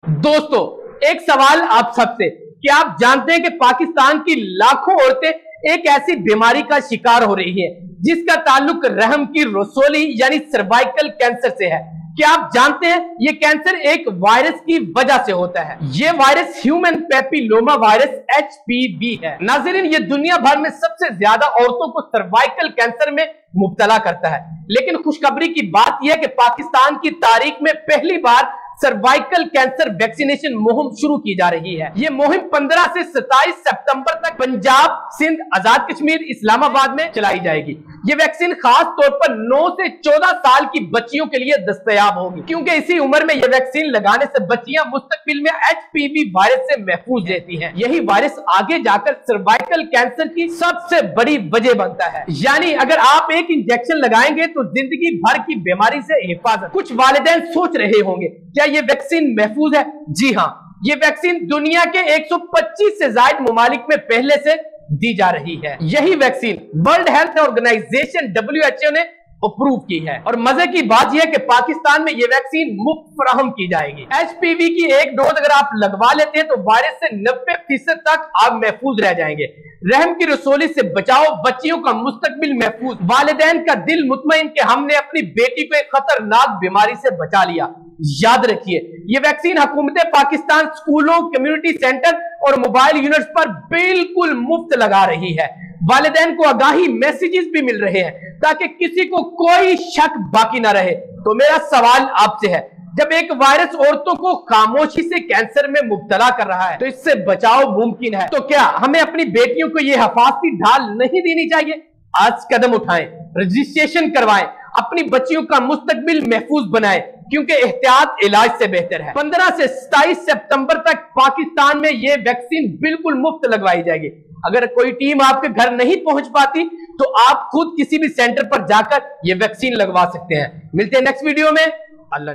दोस्तों, एक सवाल आप सबसे, क्या आप जानते हैं कि पाकिस्तान की लाखों औरतें एक ऐसी बीमारी का शिकार हो रही हैं जिसका ताल्लुक रहम की रसोली यानी सर्वाइकल कैंसर से है। क्या आप जानते हैं ये कैंसर एक वायरस की वजह से होता है। ये virus human papilloma virus HPV है। नाज़रीन, ये दुनिया भर में सबसे ज्यादा औरतों को सर्वाइकल कैंसर में मुब्तला करता है। लेकिन खुशखबरी की बात यह है कि पाकिस्तान की तारीख में पहली बार सर्वाइकल कैंसर वैक्सीनेशन मुहिम शुरू की जा रही है। ये मुहिम 15 से 27 सितंबर तक पंजाब, सिंध, आजाद कश्मीर, इस्लामाबाद में चलाई जाएगी। ये वैक्सीन खास तौर पर 9 से 14 साल की बच्चियों के लिए दस्तयाब होगी, क्योंकि इसी उम्र में ये वैक्सीन लगाने से बच्चियां मुस्तकबिल में HPV वायरस से महफूज रहती हैं। यही वायरस आगे जाकर सर्वाइकल कैंसर की सबसे बड़ी वजह बनता है। यानी अगर आप एक इंजेक्शन लगाएंगे तो जिंदगी भर की बीमारी से हिफाजत। कुछ वालिदैन सोच रहे होंगे, क्या ये वैक्सीन महफूज है? जी हाँ, ये वैक्सीन दुनिया के 125 से ज्यादा ममालिक में पहले से दी जा रही है। यही vaccine World Health Organization WHO ने अप्रूव की है। और मजे की बात यह है कि पाकिस्तान में ये वैक्सीन मुफ्त फराहम की जाएगी। HPV की एक डोज अगर आप लगवा लेते हैं तो वायरस से 90% तक आप महफूज रह जाएंगे। रहम की रसोली से बचाओ, बच्चियों का मुस्तकबिल महफूज, वालिदैन का दिल मुतमईन कि हमने अपनी बेटी को एक खतरनाक बीमारी से बचा लिया। याद रखिए, ये वैक्सीन हुकूमत पाकिस्तान स्कूलों, कम्युनिटी सेंटर और मोबाइल यूनिट्स पर बिल्कुल मुफ्त लगा रही है। वालिदैन को आगाही मैसेजेस भी मिल रहे हैं ताकि किसी को कोई शक बाकी ना रहे। तो मेरा सवाल आपसे है, जब एक वायरस औरतों को खामोशी से कैंसर में मुब्तला कर रहा है तो इससे बचाव मुमकिन है, तो क्या हमें अपनी बेटियों को यह हिफाजती ढाल नहीं देनी चाहिए? आज कदम उठाएं, रजिस्ट्रेशन करवाएं, अपनी बच्चियों का मुस्तकबिल महफूज बनाएं, क्योंकि एहतियात इलाज से बेहतर है। 15 से 27 सितंबर तक पाकिस्तान में यह वैक्सीन बिल्कुल मुफ्त लगवाई जाएगी। अगर कोई टीम आपके घर नहीं पहुंच पाती तो आप खुद किसी भी सेंटर पर जाकर यह वैक्सीन लगवा सकते हैं। मिलते हैं नेक्स्ट वीडियो में। अल्लाह ने